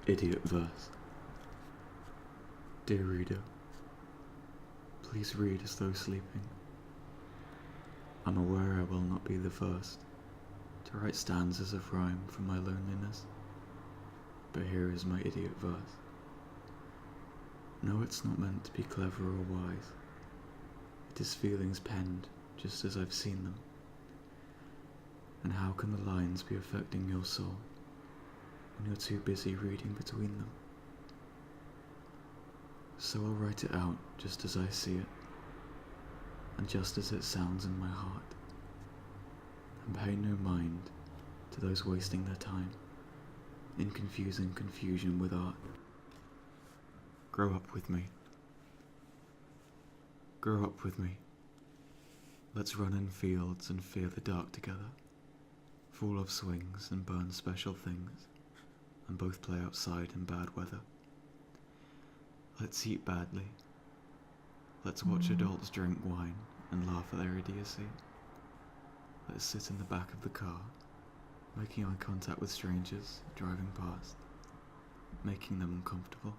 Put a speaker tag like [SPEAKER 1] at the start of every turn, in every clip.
[SPEAKER 1] Idiot verse. Dear reader, please read as though sleeping. I'm aware I will not be the first to write stanzas of rhyme for my loneliness, but here is my idiot verse. No, it's not meant to be clever or wise. It is feelings penned just as I've seen them. And how can the lines be affecting your soul when you're too busy reading between them? So I'll write it out just as I see it, and just as it sounds in my heart, and pay no mind to those wasting their time in confusing confusion with art. Grow up with me. Grow up with me. Let's run in fields and fear the dark together, full of swings and burn special things, and both play outside in bad weather. Let's eat badly. Let's watch adults drink wine and laugh at their idiocy. Let's sit in the back of the car, making eye contact with strangers driving past, making them uncomfortable.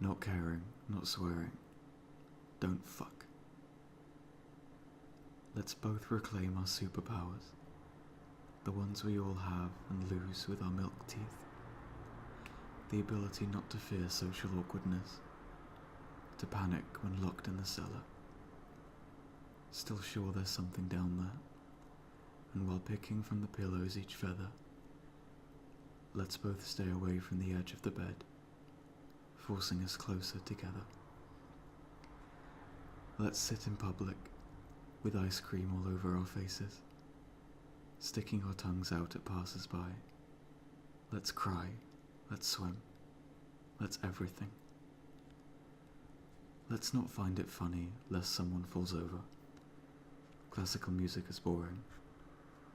[SPEAKER 1] Not caring, not swearing. Don't fuck. Let's both reclaim our superpowers, the ones we all have and lose with our milk teeth. The ability not to fear social awkwardness, to panic when locked in the cellar. Still sure there's something down there, and while picking from the pillows each feather, let's both stay away from the edge of the bed, forcing us closer together. Let's sit in public, with ice cream all over our faces, sticking our tongues out at passers-by. Let's cry, let's swim, let's everything. Let's not find it funny lest someone falls over. Classical music is boring.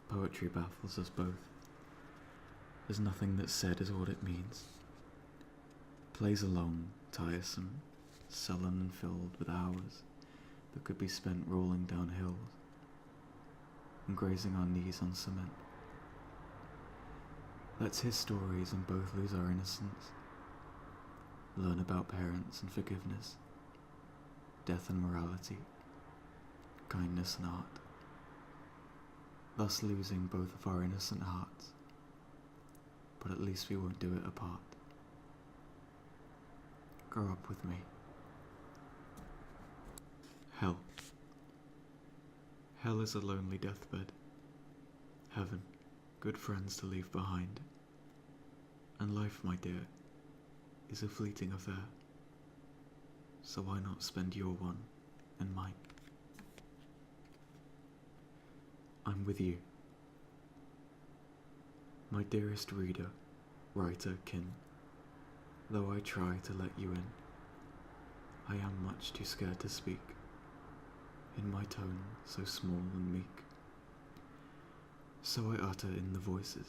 [SPEAKER 1] Poetry baffles us both. There's nothing that's said is what it means. Plays along, tiresome, sullen and filled with hours that could be spent rolling down hills and grazing our knees on cement. Let's hear stories and both lose our innocence. Learn about parents and forgiveness, death and morality, kindness and art, thus losing both of our innocent hearts, but at least we won't do it apart. Grow up with me. Hell. Hell is a lonely deathbed. Heaven, good friends to leave behind. And life, my dear, is a fleeting affair. So why not spend your one and mine? I'm with you. My dearest reader, writer, kin, though I try to let you in, I am much too scared to speak, in my tone so small and meek. So I utter in the voices,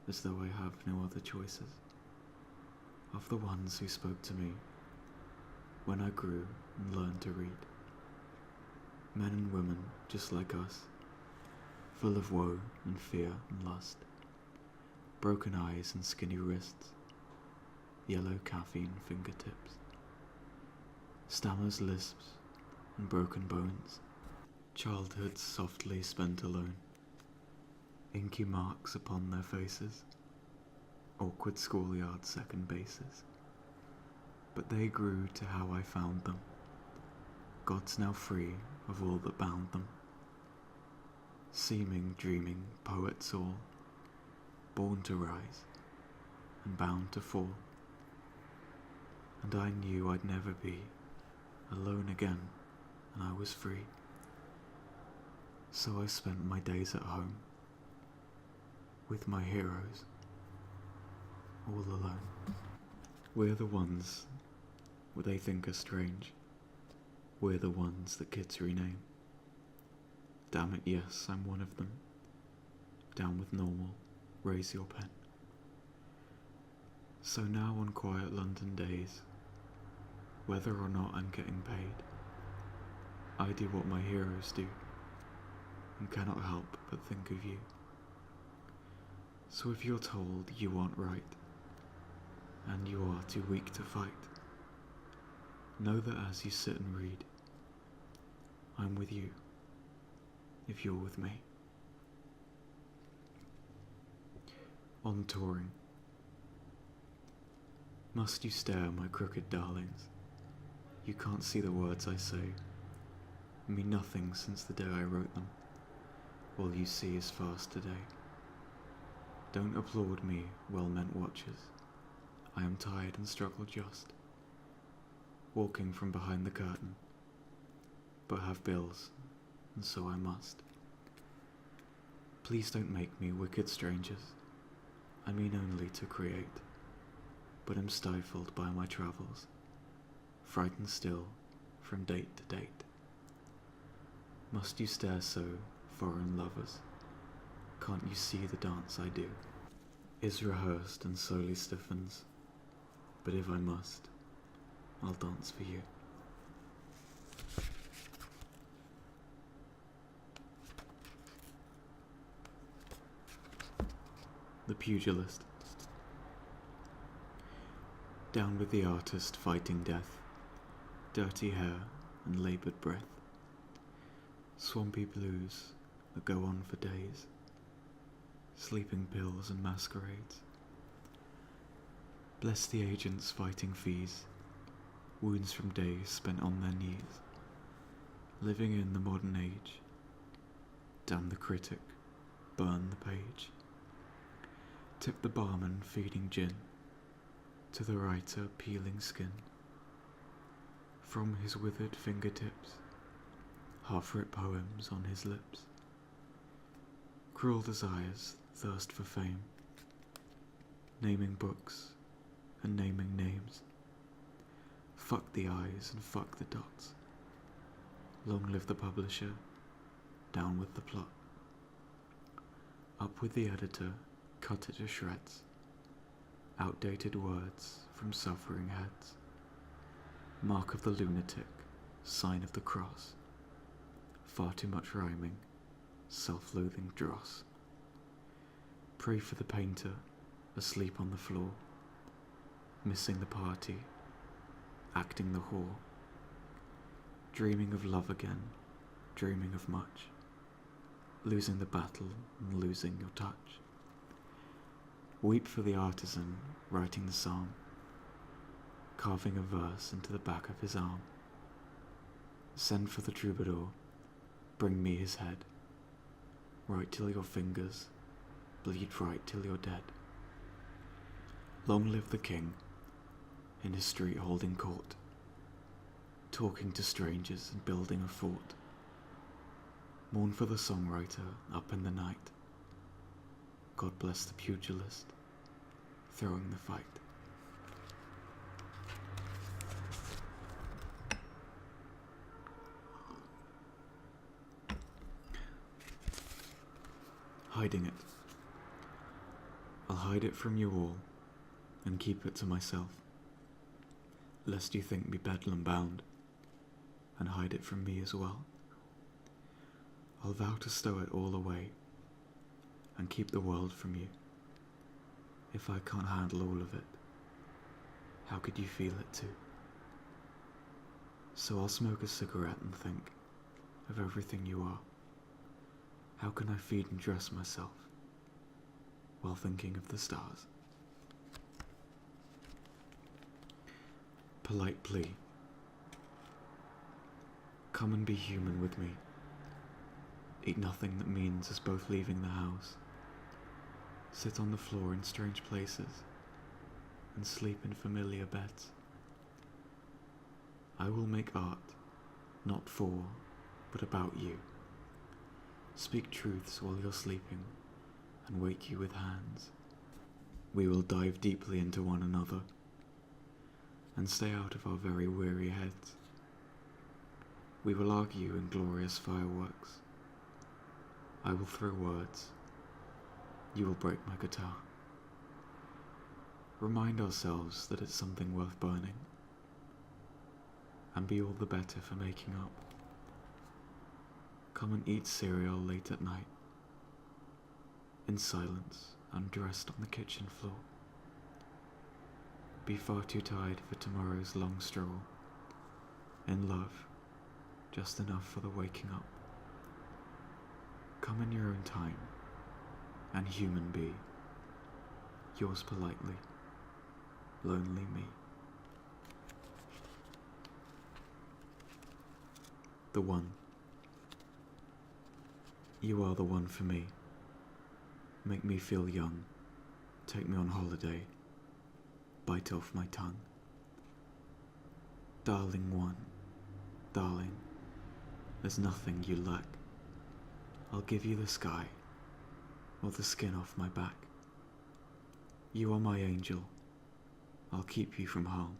[SPEAKER 1] as though I have no other choices, of the ones who spoke to me when I grew and learned to read. Men and women just like us, full of woe and fear and lust, broken eyes and skinny wrists, yellow caffeine fingertips, stammers, lisps, and broken bones, childhoods softly spent alone, inky marks upon their faces, awkward schoolyard second bases. But they grew to how I found them, gods now free of all that bound them, seeming, dreaming poets all, born to rise and bound to fall. And I knew I'd never be alone again, and I was free. So I spent my days at home, with my heroes, all alone. We're the ones what they think are strange. We're the ones that kids rename. Damn it, yes, I'm one of them. Down with normal, raise your pen. So now on quiet London days, whether or not I'm getting paid, I do what my heroes do, and cannot help but think of you. So if you're told you aren't right, and you are too weak to fight, know that as you sit and read, I'm with you, if you're with me. On touring. Must you stare, my crooked darlings? You can't see the words I say, mean nothing since the day I wrote them. All you see is fast today. Don't applaud me, well-meant watchers. I am tired and struggle just, walking from behind the curtain, but have bills, and so I must. Please don't make me wicked strangers. I mean only to create, but am stifled by my travels, frightened still from date to date. Must you stare so, foreign lovers? Can't you see the dance I do is rehearsed and slowly stiffens, but if I must, I'll dance for you. The Pugilist. Down with the artist fighting death, dirty hair and laboured breath, swampy blues that go on for days, sleeping pills and masquerades. Bless the agents fighting fees, wounds from days spent on their knees, living in the modern age. Damn the critic, burn the page. Tip the barman feeding gin, to the writer peeling skin. From his withered fingertips, half-writ poems on his lips. Cruel desires thirst for fame, naming books and naming names. Fuck the eyes and fuck the dots. Long live the publisher, down with the plot. Up with the editor, cut it to shreds. Outdated words from suffering heads. Mark of the lunatic, sign of the cross. Far too much rhyming, self-loathing dross. Pray for the painter, asleep on the floor, missing the party, acting the whore. Dreaming of love again, dreaming of much. Losing the battle and losing your touch. Weep for the artisan writing the psalm, carving a verse into the back of his arm. Send for the troubadour, bring me his head. Write till your fingers bleed right till you're dead. Long live the king, in his street holding court, talking to strangers and building a fort. Mourn for the songwriter up in the night. God bless the pugilist, throwing the fight. Hiding it. I'll hide it from you all, and keep it to myself, lest you think me bedlam bound, and hide it from me as well. I'll vow to stow it all away, and keep the world from you. If I can't handle all of it, how could you feel it too? So I'll smoke a cigarette and think of everything you are. How can I feed and dress myself while thinking of the stars? Polite plea. Come and be human with me. Eat nothing that means us both leaving the house. Sit on the floor in strange places and sleep in familiar beds. I will make art, not for, but about you. Speak truths while you're sleeping and wake you with hands. We will dive deeply into one another and stay out of our very weary heads. We will argue in glorious fireworks. I will throw words. You will break my guitar. Remind ourselves that it's something worth burning, and be all the better for making up. Come and eat cereal late at night, in silence undressed on the kitchen floor. Be far too tired for tomorrow's long stroll. In love, just enough for the waking up. Come in your own time, and human be. Yours politely, lonely me. The one. You are the one for me. Make me feel young. Take me on holiday. Bite off my tongue. Darling one, darling, there's nothing you lack. I'll give you the sky, or the skin off my back. You are my angel. I'll keep you from harm.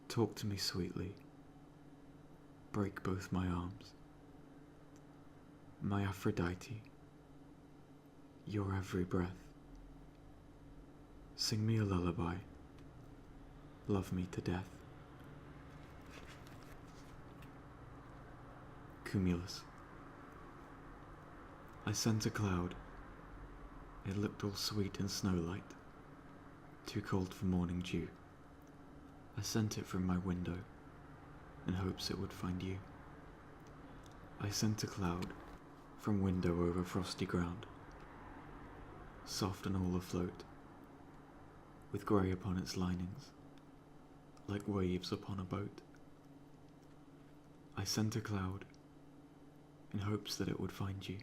[SPEAKER 1] Talk to me sweetly. Break both my arms. My Aphrodite, your every breath. Sing me a lullaby. Love me to death. Cumulus. I sent a cloud. It looked all sweet in snowlight, too cold for morning dew. I sent it from my window, in hopes it would find you. I sent a cloud, from window over frosty ground, soft and all afloat, with grey upon its linings, like waves upon a boat. I sent a cloud, in hopes that it would find you,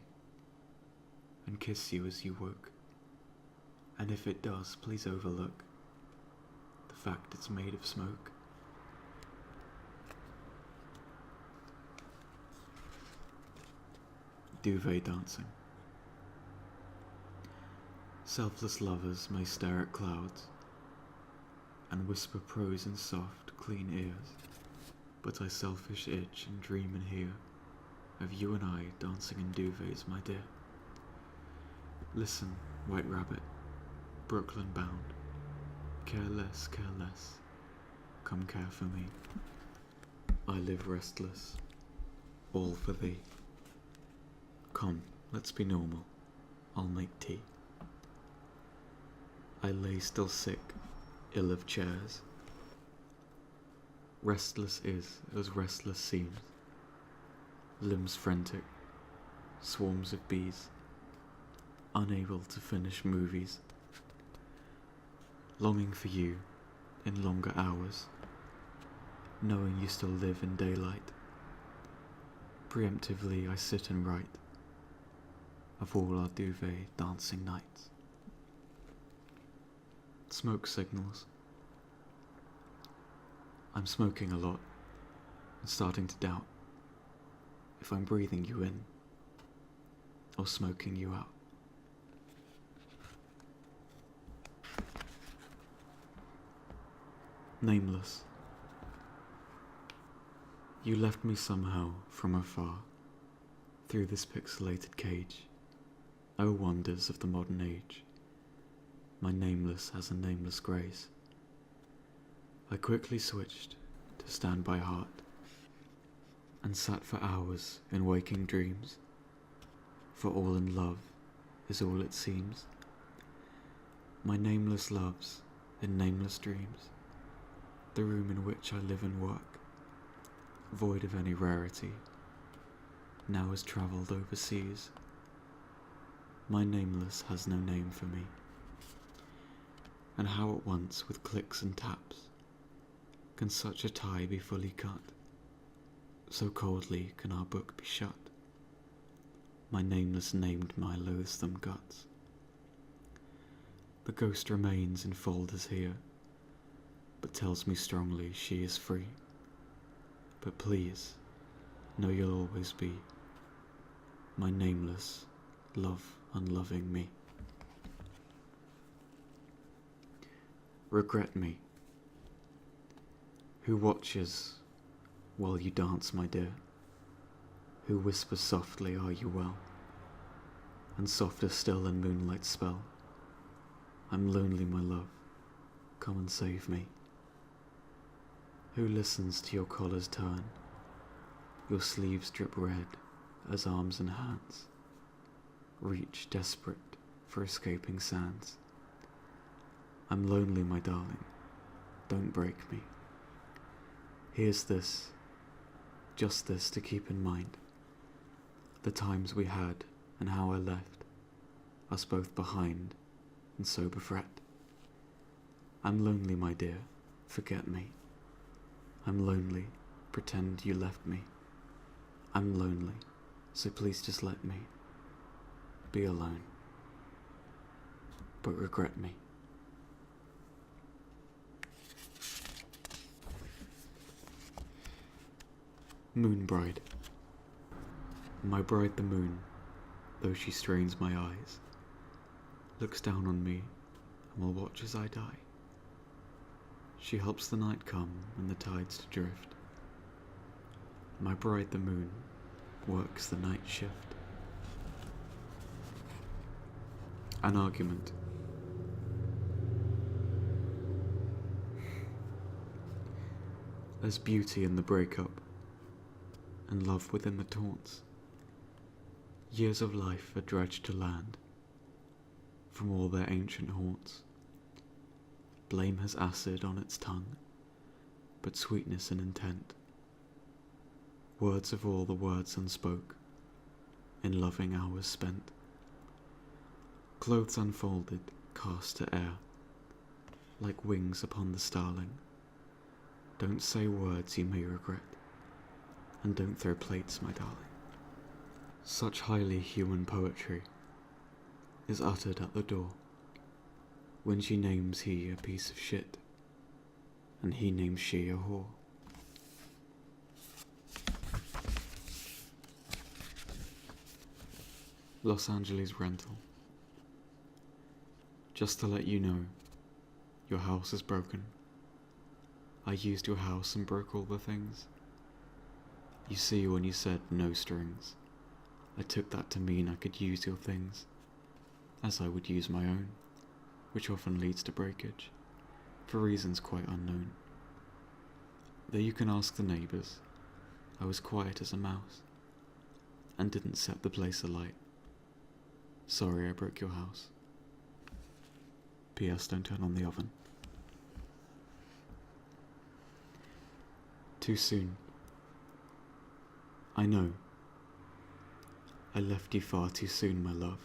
[SPEAKER 1] and kiss you as you woke, and if it does, please overlook the fact it's made of smoke. Duvet dancing. Selfless lovers may stare at clouds and whisper prose in soft, clean ears, but I selfish itch and dream and hear of you and I dancing in duvets, my dear. Listen, white rabbit, Brooklyn bound, care less, come care for me. I live restless, all for thee. Come, let's be normal, I'll make tea. I lay still sick, ill of chairs. Restless is as restless seems, limbs frantic, swarms of bees, unable to finish movies. Longing for you in longer hours, knowing you still live in daylight. Preemptively I sit and write of all our duvet dancing nights. Smoke signals. I'm smoking a lot and starting to doubt if I'm breathing you in or smoking you out. Nameless. You left me somehow from afar through this pixelated cage. O wonders of the modern age, my nameless has a nameless grace. I quickly switched to standby heart and sat for hours in waking dreams, for all in love is all it seems. My nameless loves in nameless dreams, the room in which I live and work, void of any rarity, now has travelled overseas. My nameless has no name for me, and how at once with clicks and taps can such a tie be fully cut, so coldly can our book be shut. My nameless named my loathsome guts. The ghost remains in folders here, but tells me strongly she is free. But please, know you'll always be my nameless love unloving me. Regret me. Who watches while you dance, my dear? Who whispers softly, are you well? And softer still in moonlight's spell. I'm lonely, my love, come and save me. Who listens to your collar's turn, your sleeves drip red as arms and hands reach desperate for escaping sands. I'm lonely, my darling, don't break me. Here's this, just this to keep in mind. The times we had and how I left us both behind and so befret. I'm lonely, my dear, forget me. I'm lonely, pretend you left me. I'm lonely, so please just let me be alone, but regret me. Moon Bride. My bride the moon, though she strains my eyes, looks down on me and will watch as I die. She helps the night come and the tides to drift. My bride the moon works the night shift. An argument. There's beauty in the breakup, and love within the taunts. Years of life are dredged to land from all their ancient haunts. Blame has acid on its tongue, but sweetness and intent. Words of all the words unspoke, in loving hours spent. Clothes unfolded, cast to air, like wings upon the starling. Don't say words you may regret, and don't throw plates, my darling. Such highly human poetry is uttered at the door, when she names he a piece of shit, and he names she a whore. Los Angeles rental. Just to let you know, your house is broken. I used your house and broke all the things. You see, when you said no strings, I took that to mean I could use your things, as I would use my own, which often leads to breakage, for reasons quite unknown. Though you can ask the neighbours, I was quiet as a mouse, and didn't set the place alight. Sorry I broke your house. P.S. Don't turn on the oven. Too soon. I know. I left you far too soon, my love,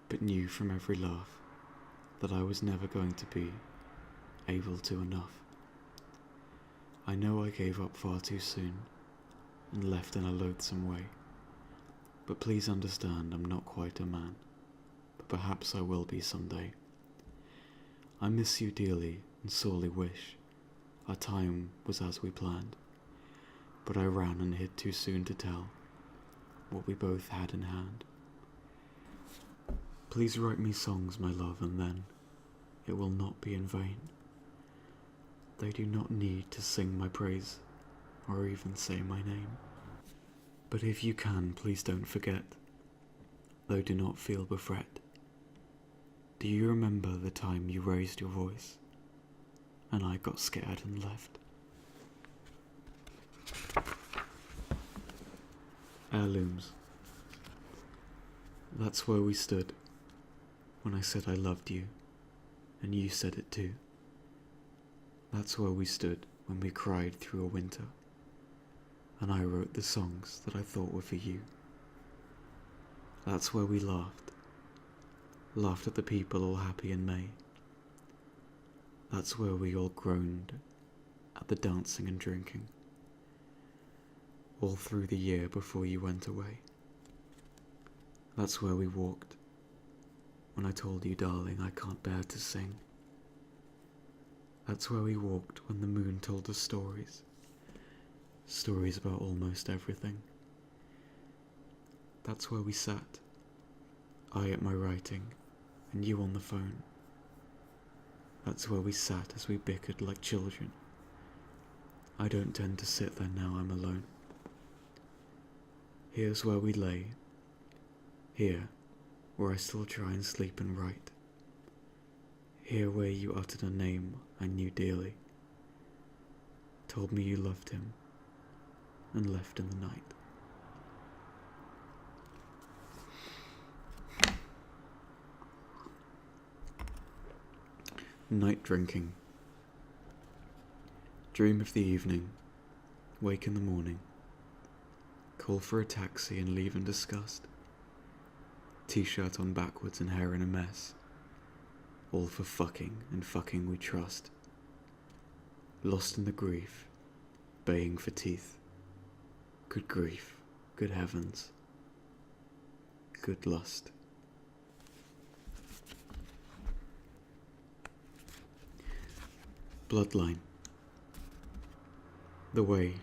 [SPEAKER 1] but knew from every laugh that I was never going to be able to enough. I know I gave up far too soon and left in a loathsome way, but please understand I'm not quite a man, but perhaps I will be someday. I miss you dearly and sorely wish our time was as we planned, but I ran and hid too soon to tell what we both had in hand. Please write me songs, my love, and then it will not be in vain. They do not need to sing my praise or even say my name. But if you can, please don't forget, though do not feel befret. Do you remember the time you raised your voice and I got scared and left? Heirlooms. That's where we stood when I said I loved you and you said it too. That's where we stood when we cried through a winter and I wrote the songs that I thought were for you. That's where we laughed at the people all happy in May. That's where we all groaned at the dancing and drinking, all through the year before you went away. That's where we walked when I told you, darling, I can't bear to sing. That's where we walked when the moon told us stories about almost everything. That's where we sat, I at my writing and you on the phone. That's where we sat as we bickered like children. I don't tend to sit there now I'm alone. Here's where we lay, here where I still try and sleep and write. Here where you uttered a name I knew dearly, told me you loved him, and left in the night. Night drinking. Dream of the evening. Wake in the morning. Call for a taxi and leave in disgust. T-shirt on backwards and hair in a mess. All for fucking, and fucking we trust. Lost in the grief, baying for teeth. Good grief, good heavens, good lust. Bloodline. The way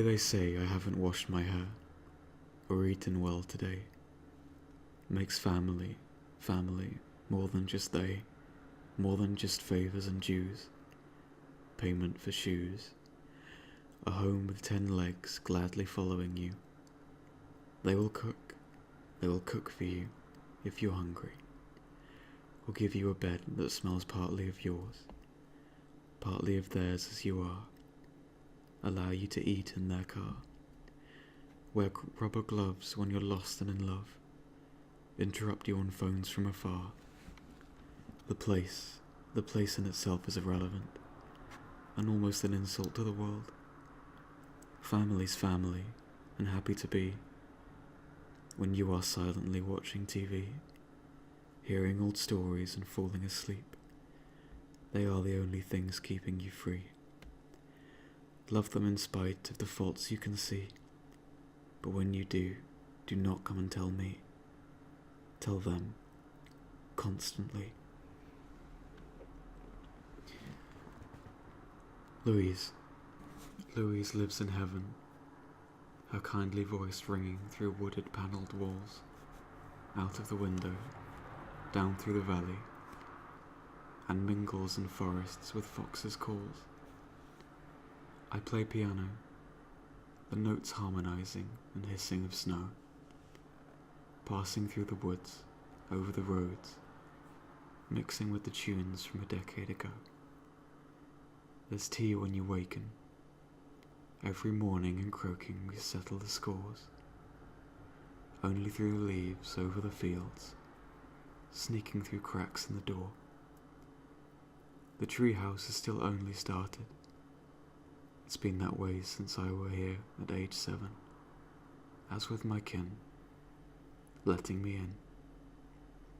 [SPEAKER 1] they say I haven't washed my hair or eaten well today makes family more than just they, more than just favours and dues, payment for shoes, a home with 10 legs gladly following you. They will cook for you if you're hungry, or give you a bed that smells partly of yours, partly of theirs as you are, allow you to eat in their car, wear rubber gloves when you're lost and in love, interrupt you on phones from afar. The place in itself is irrelevant, and almost an insult to the world. Family's family, and happy to be, when you are silently watching TV, hearing old stories and falling asleep. They are the only things keeping you free. Love them in spite of the faults you can see, but when you do not come and tell me. Tell them, constantly. Louise lives in heaven, her kindly voice ringing through wooded panelled walls, out of the window, down through the valley, and mingles in forests with foxes' calls. I play piano, the notes harmonizing and hissing of snow, passing through the woods, over the roads, mixing with the tunes from a decade ago. There's tea when you waken. Every morning in croaking we settle the scores. Only through the leaves over the fields, sneaking through cracks in the door. The treehouse is still only started. It's been that way since I were here at age 7, as with my kin, letting me in.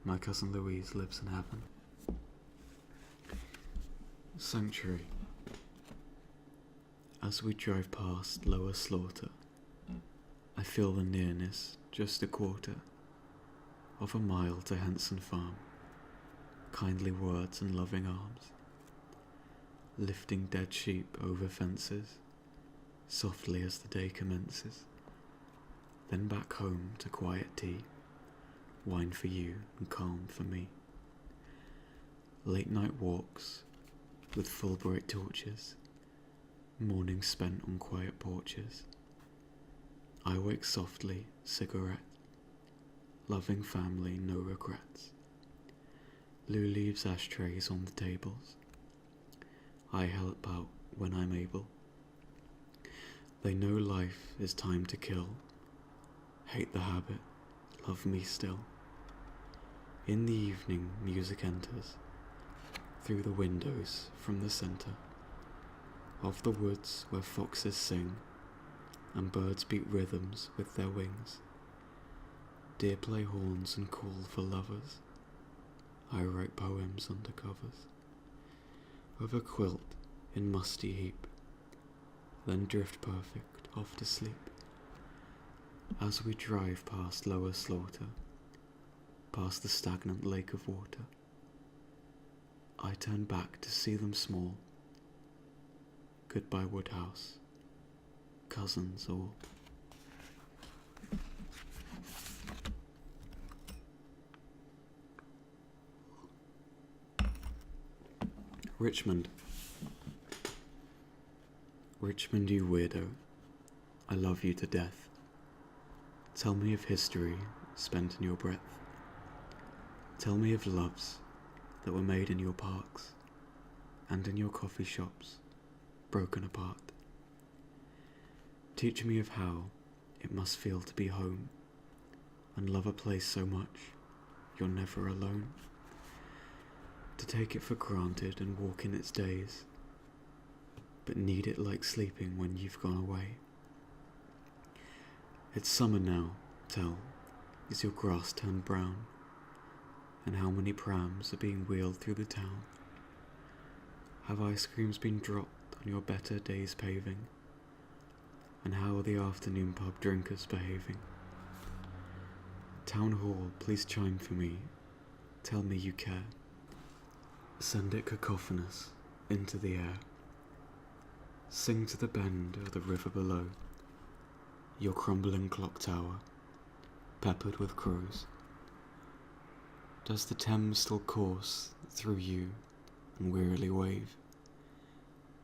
[SPEAKER 1] My cousin Louise lives in heaven. Sanctuary. As we drive past Lower Slaughter, I feel the nearness, just a quarter of a mile to Henson Farm, kindly words and loving arms, lifting dead sheep over fences, softly as the day commences, then back home to quiet tea, wine for you and calm for me. Late night walks with full bright torches, mornings spent on quiet porches. I wake softly, cigarette, loving family, no regrets. Lou leaves ashtrays on the tables. I help out when I'm able. They know life is time to kill. Hate the habit, love me still. In the evening music enters, through the windows from the centre of the woods where foxes sing and birds beat rhythms with their wings. Deer play horns and call for lovers. I write poems under covers of a quilt in musty heap, then drift perfect off to sleep. As we drive past Lower Slaughter, past the stagnant lake of water, I turn back to see them small. Goodbye Woodhouse, cousins all. Richmond. Richmond, you weirdo. I love you to death. Tell me of history spent in your breath. Tell me of loves that were made in your parks and in your coffee shops, broken apart. Teach me of how it must feel to be home and love a place so much you're never alone. to take it for granted and walk in its days, but need it like sleeping when you've gone away. It's summer now, tell, is your grass turned brown, and how many prams are being wheeled through the town? Have ice creams been dropped on your better days paving? And how are the afternoon pub drinkers behaving? Town hall, please chime for me, tell me you care. Send it cacophonous into the air. Sing to the bend of the river below, your crumbling clock tower, peppered with crows. Does the Thames still course through you and wearily wave,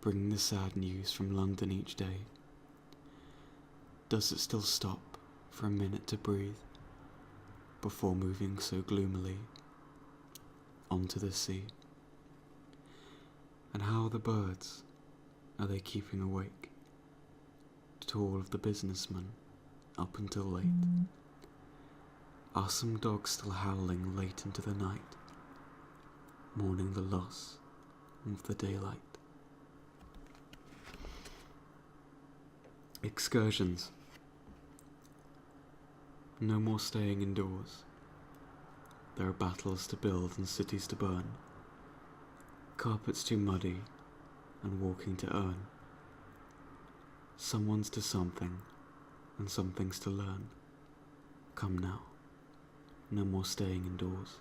[SPEAKER 1] bringing the sad news from London each day? Does it still stop for a minute to breathe before moving so gloomily onto the sea? And how are the birds? Are they keeping awake to all of the businessmen up until late? Are some dogs still howling late into the night, mourning the loss of the daylight? Excursions. No more staying indoors. There are battles to build and cities to burn. Carpets too muddy and walking to earn. Someone's to something and something's to learn. Come now. No more staying indoors.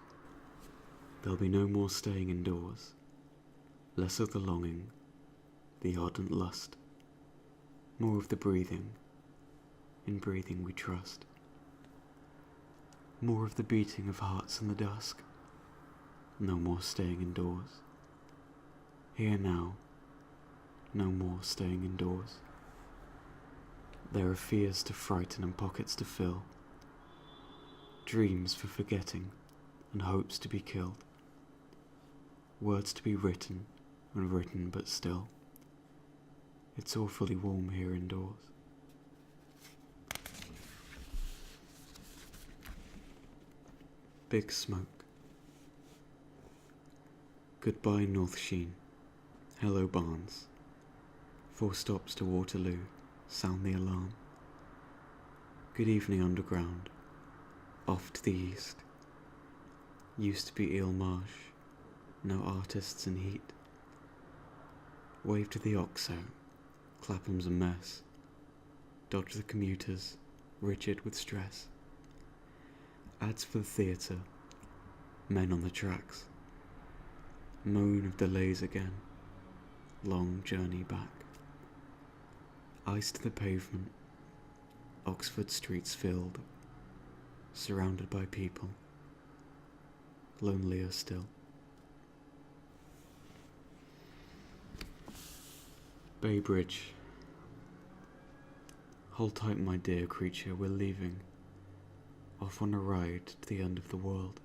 [SPEAKER 1] There'll be no more staying indoors. Less of the longing, the ardent lust. More of the breathing. In breathing we trust. More of the beating of hearts in the dusk. No more staying indoors. Here now, no more staying indoors. There are fears to frighten and pockets to fill. Dreams for forgetting and hopes to be killed. Words to be written and written but still. It's awfully warm here indoors. Big smoke. Goodbye North Sheen. Hello Barnes. 4 stops to Waterloo. Sound the alarm. Good evening Underground. Off to the east. Used to be Eel Marsh. No artists in heat. Wave to the Oxo. Clapham's a mess. Dodge the commuters, rigid with stress. Ads for the theatre. Men on the tracks. Moan of delays again. Long journey back. Ice to the pavement. Oxford streets filled. Surrounded by people. Lonelier still. Bay Bridge. Hold tight, my dear creature, we're leaving. Off on a ride to the end of the world.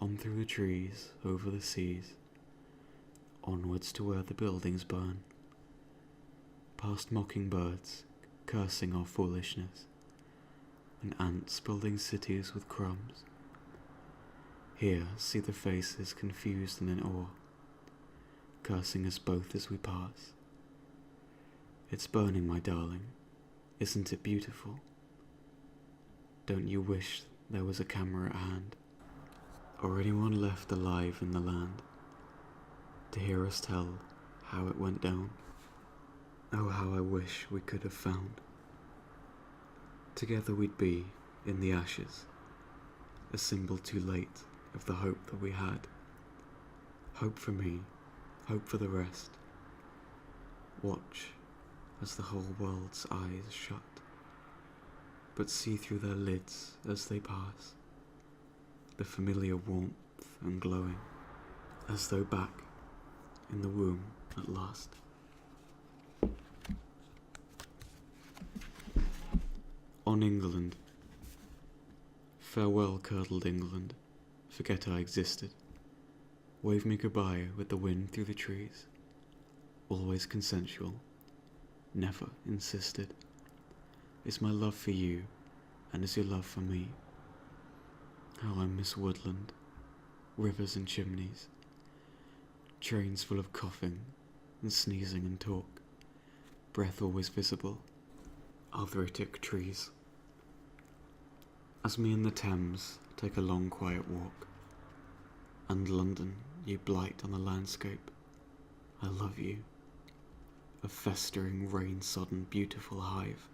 [SPEAKER 1] On through the trees, over the seas. Onwards to where the buildings burn. Past mockingbirds, cursing our foolishness. And ants building cities with crumbs. Here, see the faces confused and in awe, cursing us both as we pass. It's burning, my darling. Isn't it beautiful? Don't you wish there was a camera at hand, or anyone left alive in the land, to hear us tell how it went down? Oh, how I wish we could have found. Together we'd be, in the ashes, a symbol too late of the hope that we had. Hope for me, hope for the rest. Watch as the whole world's eyes shut, but see through their lids as they pass, the familiar warmth and glowing, as though back in the womb at last. On England. Farewell, curdled England, forget I existed. Wave me goodbye with the wind through the trees. Always consensual, never insisted. Is my love for you, and is your love for me? How I miss woodland, rivers and chimneys, trains full of coughing and sneezing and talk, breath always visible, arthritic trees. As me and the Thames take a long quiet walk, and London, you blight on the landscape, I love you, a festering, rain-sodden, beautiful hive.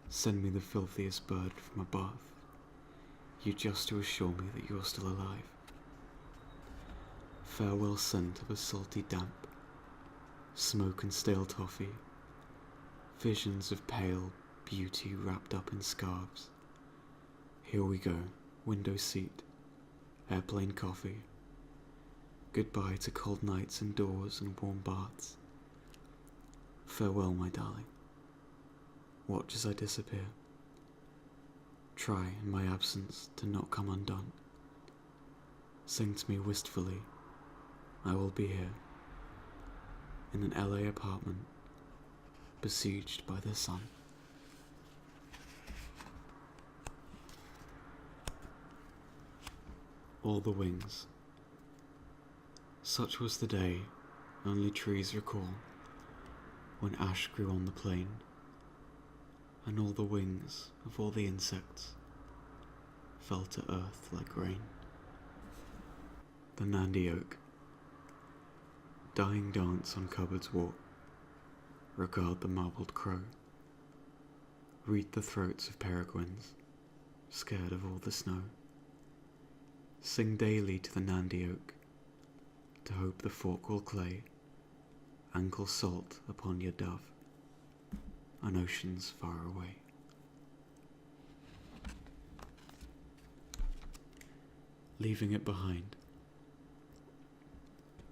[SPEAKER 1] Send me the filthiest bird from above, you just to assure me that you're still alive. Farewell scent of a salty damp, smoke and stale toffee, visions of pale beauty wrapped up in scarves. Here we go, window seat, airplane coffee. Goodbye to cold nights indoors and warm baths. Farewell, my darling. Watch as I disappear. Try, in my absence, to not come undone. Sing to me wistfully, I will be here, in an LA apartment, besieged by the sun. All the wings. Such was the day only trees recall, when ash grew on the plain, and all the wings of all the insects fell to earth like rain. The Nandy Oak. Dying dance on cupboard's walk, regard the marbled crow, read the throats of peregrines, scared of all the snow. Sing daily to the Nandy Oak, to hope the fork will clay, ankle salt upon your dove, on oceans far away. Leaving it behind.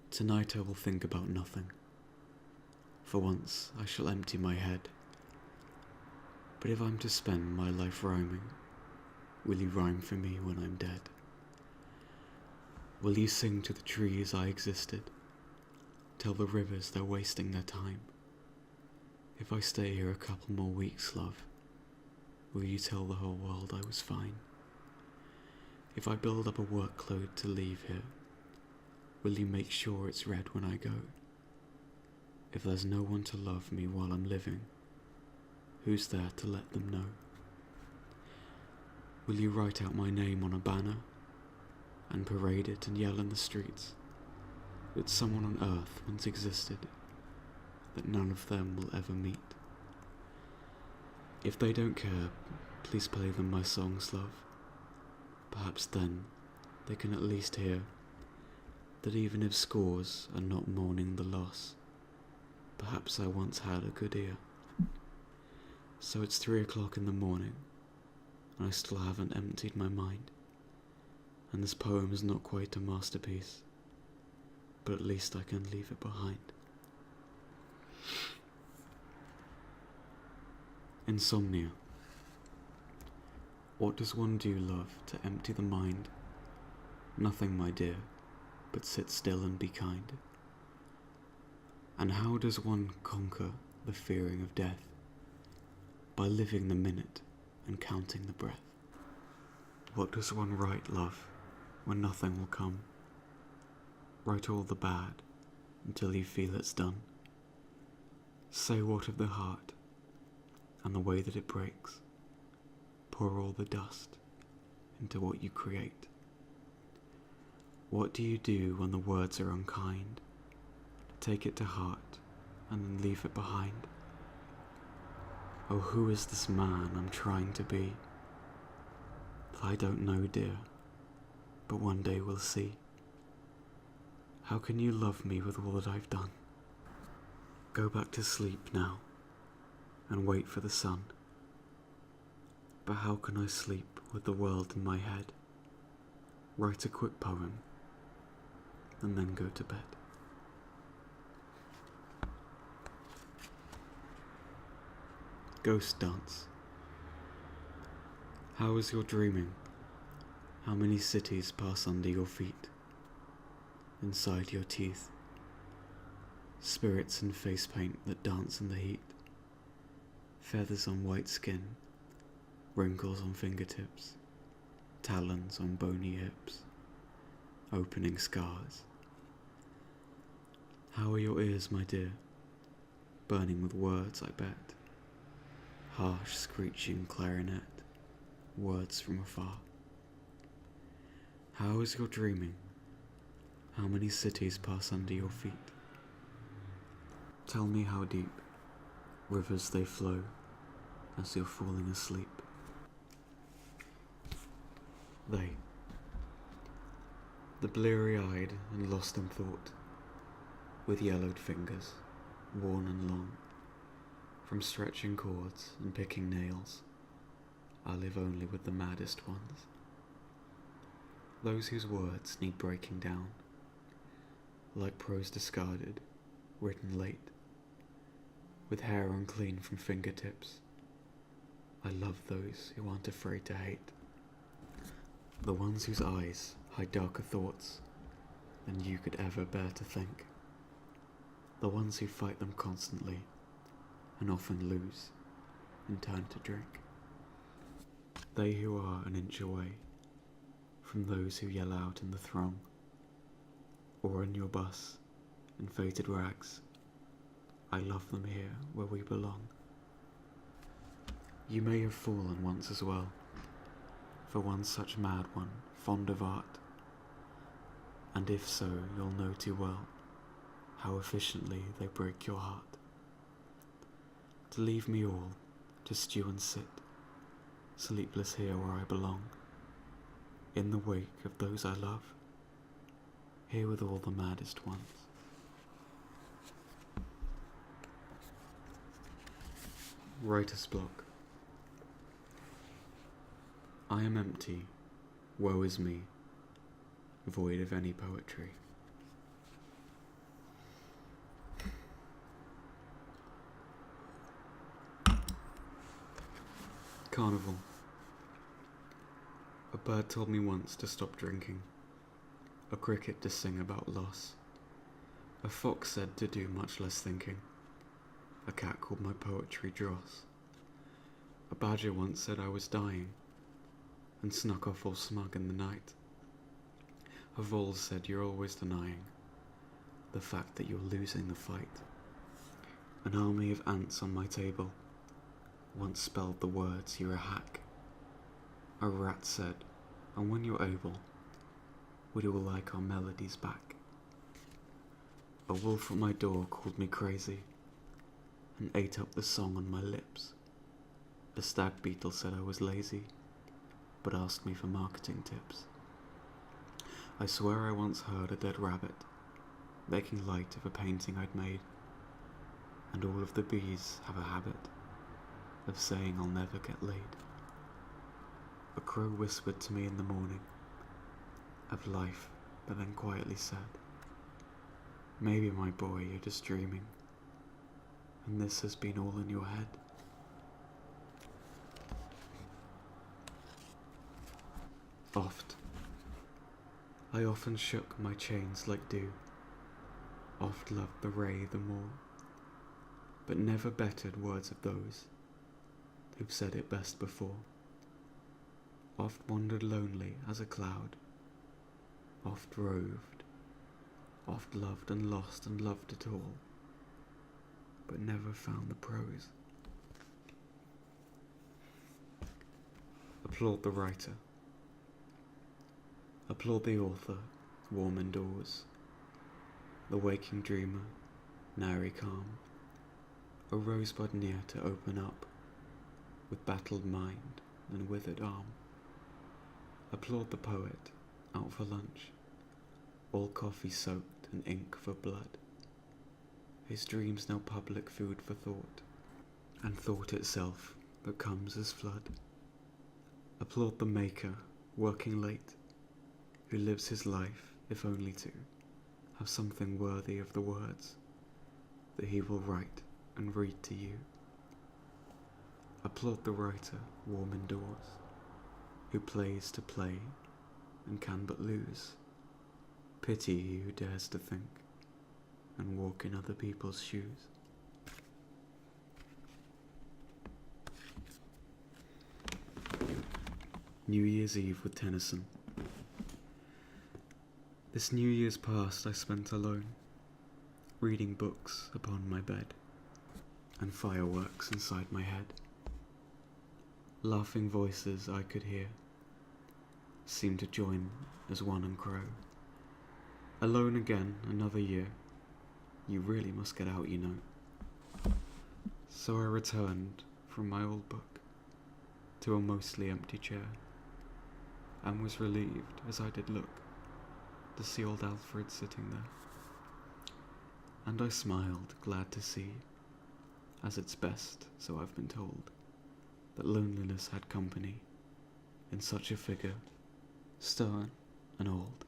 [SPEAKER 1] Tonight I will think about nothing. For once I shall empty my head. But if I'm to spend my life rhyming, will you rhyme for me when I'm dead? Will you sing to the trees I existed? Tell the rivers they're wasting their time? If I stay here a couple more weeks, love, will you tell the whole world I was fine? If I build up a workload to leave here, will you make sure it's read when I go? If there's no one to love me while I'm living, who's there to let them know? Will you write out my name on a banner and parade it and yell in the streets that someone on earth once existed, that none of them will ever meet? If they don't care, please play them my songs, love. Perhaps then they can at least hear that even if scores are not mourning the loss, perhaps I once had a good ear. So it's 3 o'clock in the morning, and I still haven't emptied my mind, and this poem is not quite a masterpiece, but at least I can leave it behind. Insomnia. What does one do, love, to empty the mind? Nothing, my dear, but sit still and be kind. And how does one conquer the fearing of death? By living the minute and counting the breath. What does one write, love, when nothing will come? Write all the bad until you feel it's done. Say what of the heart and the way that it breaks. Pour all the dust into what you create. What do you do when the words are unkind? Take it to heart and then leave it behind. Oh, who is this man I'm trying to be? I don't know, dear, but one day we'll see. How can you love me with all that I've done? Go back to sleep now and wait for the sun. But how can I sleep with the world in my head? Write a quick poem and then go to bed. Ghost dance. How is your dreaming? How many cities pass under your feet? Inside your teeth. Spirits in face paint that dance in the heat. Feathers on white skin. Wrinkles on fingertips. Talons on bony hips. opening scars. How are your ears, my dear? Burning with words, I bet. Harsh, screeching clarinet, words from afar. How is your dreaming? How many cities pass under your feet? Tell me how deep rivers they flow as you're falling asleep. They, the bleary-eyed and lost in thought, with yellowed fingers, worn and long, from stretching cords and picking nails, I live only with the maddest ones. Those whose words need breaking down, like prose discarded, written late, with hair unclean from fingertips. I love those who aren't afraid to hate. The ones whose eyes hide darker thoughts than you could ever bear to think. The ones who fight them constantly and often lose and turn to drink. They who are an inch away from those who yell out in the throng, or in your bus in faded rags. I love them here where we belong. You may have fallen once as well, for one such mad one, fond of art, and if so, you'll know too well how efficiently they break your heart. To leave me all, to stew and sit, sleepless here where I belong, in the wake of those I love, here with all the maddest ones. Writer's block. I am empty, woe is me, void of any poetry. Carnival. A bird told me once to stop drinking, a cricket to sing about loss, a fox said to do much less thinking, a cat called my poetry dross, a badger once said I was dying, and snuck off all smug in the night. A vole said you're always denying the fact that you're losing the fight. An army of ants on my table once spelled the words you're a hack. A rat said, and when you're able, would all like our melodies back. A wolf at my door called me crazy and ate up the song on my lips. A stag beetle said I was lazy, but asked me for marketing tips. I swear I once heard a dead rabbit making light of a painting I'd made, and all of the bees have a habit of saying I'll never get laid. A crow whispered to me in the morning of life, but then quietly said, maybe my boy, you're just dreaming, and this has been all in your head. Oft. I often shook my chains like dew, oft loved the ray the more, but never bettered words of those who've said it best before. Oft wandered lonely as a cloud, oft roved, oft loved and lost and loved it all, but never found the prose. Applaud the writer. Applaud the author, warm indoors, the waking dreamer, nary calm, a rosebud near to open up, with battled mind and withered arm. Applaud the poet, out for lunch, all coffee soaked and ink for blood, his dreams now public food for thought, and thought itself that comes as flood. Applaud the maker, working late, who lives his life, if only to have something worthy of the words that he will write and read to you. Applaud the writer, warm indoors, who plays to play and can but lose. Pity he who dares to think and walk in other people's shoes. New Year's Eve with Tennyson. This New Year's past I spent alone, reading books upon my bed, and fireworks inside my head. Laughing voices I could hear seemed to join as one and crow. Alone again, another year. You really must get out, you know. So I returned from my old book to a mostly empty chair, and was relieved as I did look to see old Alfred sitting there. And I smiled, glad to see, as it's best, so I've been told, that loneliness had company in such a figure, stern and old.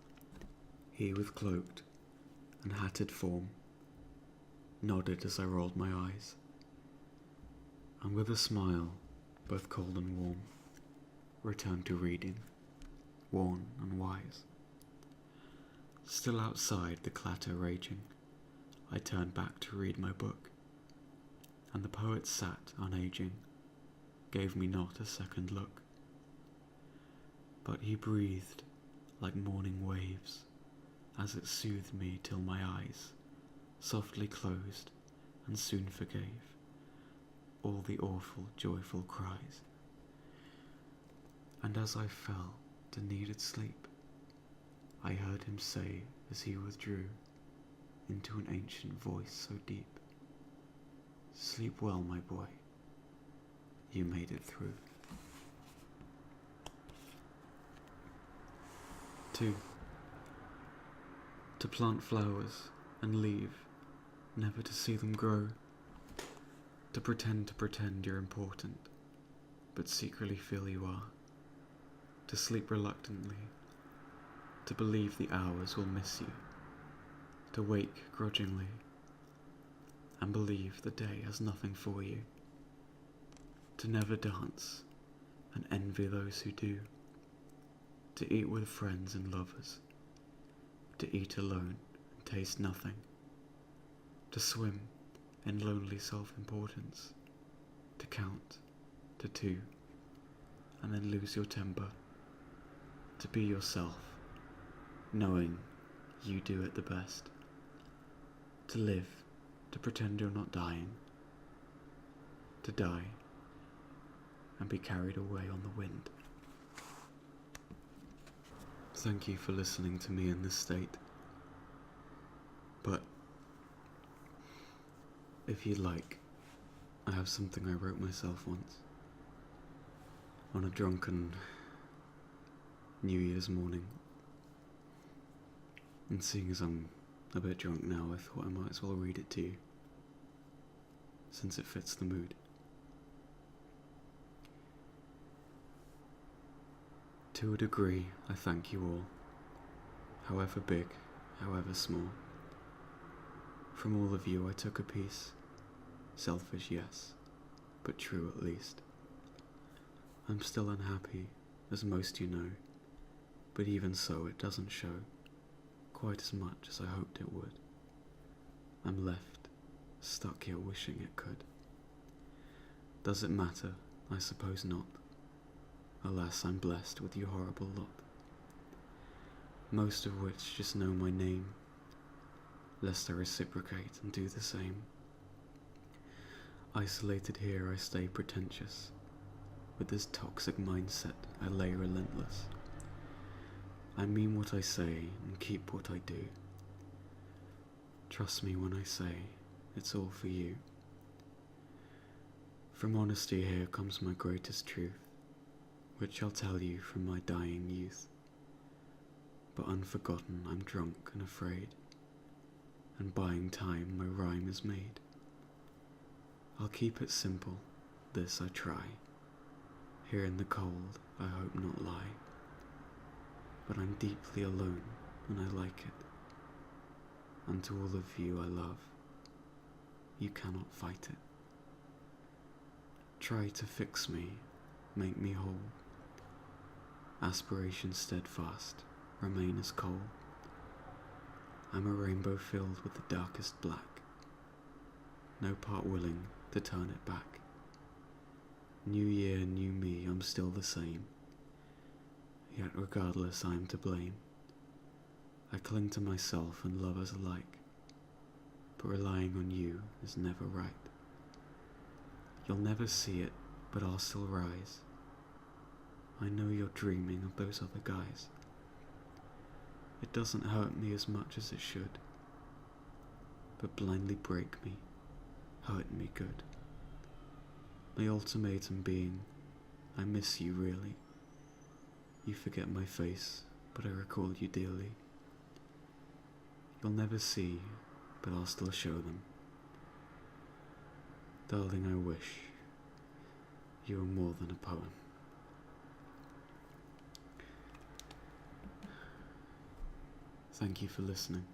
[SPEAKER 1] He with cloaked and hatted form nodded as I rolled my eyes, and with a smile, both cold and warm, returned to reading, worn and wise. Still outside, the clatter raging, I turned back to read my book, and the poet sat unaging, gave me not a second look. But he breathed like morning waves, as it soothed me till my eyes softly closed and soon forgave all the awful joyful cries. And as I fell to needed sleep, I heard him say as he withdrew into an ancient voice so deep, "Sleep well, my boy, you made it through." 2. To plant flowers and leave, never to see them grow. To pretend you're important, but secretly feel you are. To sleep reluctantly, to believe the hours will miss you. To wake grudgingly, and believe the day has nothing for you. To never dance, and envy those who do. To eat with friends and lovers, to eat alone and taste nothing. To swim in lonely self-importance, to count to 2, and then lose your temper. To be yourself, knowing you do it the best. To live, to pretend you're not dying. To die, and be carried away on the wind. Thank you for listening to me in this state. But if you'd like, I have something I wrote myself once, on a drunken New Year's morning. And seeing as I'm a bit drunk now, I thought I might as well read it to you, since it fits the mood. To a degree, I thank you all, however big, however small. From all of you I took a piece, selfish yes, but true at least. I'm still unhappy, as most you know, but even so it doesn't show quite as much as I hoped it would. I'm left, stuck here wishing it could. Does it matter? I suppose not. Alas, I'm blessed with you horrible lot, most of which just know my name, lest I reciprocate and do the same. Isolated here I stay pretentious, with this toxic mindset I lay relentless. I mean what I say and keep what I do. Trust me when I say it's all for you. From honesty here comes my greatest truth, which I'll tell you from my dying youth. But unforgotten I'm drunk and afraid, and buying time my rhyme is made. I'll keep it simple, this I try. Here in the cold I hope not lie. But I'm deeply alone and I like it. And to all of you I love, you cannot fight it. Try to fix me, make me whole. Aspiration steadfast, remain as coal. I'm a rainbow filled with the darkest black, no part willing to turn it back. New year, new me, I'm still the same, yet regardless I'm to blame. I cling to myself and lovers alike, but relying on you is never right. You'll never see it, but I'll still rise. I know you're dreaming of those other guys. It doesn't hurt me as much as it should, but blindly break me, hurt me good. My ultimatum being, I miss you really. You forget my face, but I recall you dearly. You'll never see, but I'll still show them. Darling, I wish you were more than a poem. Thank you for listening.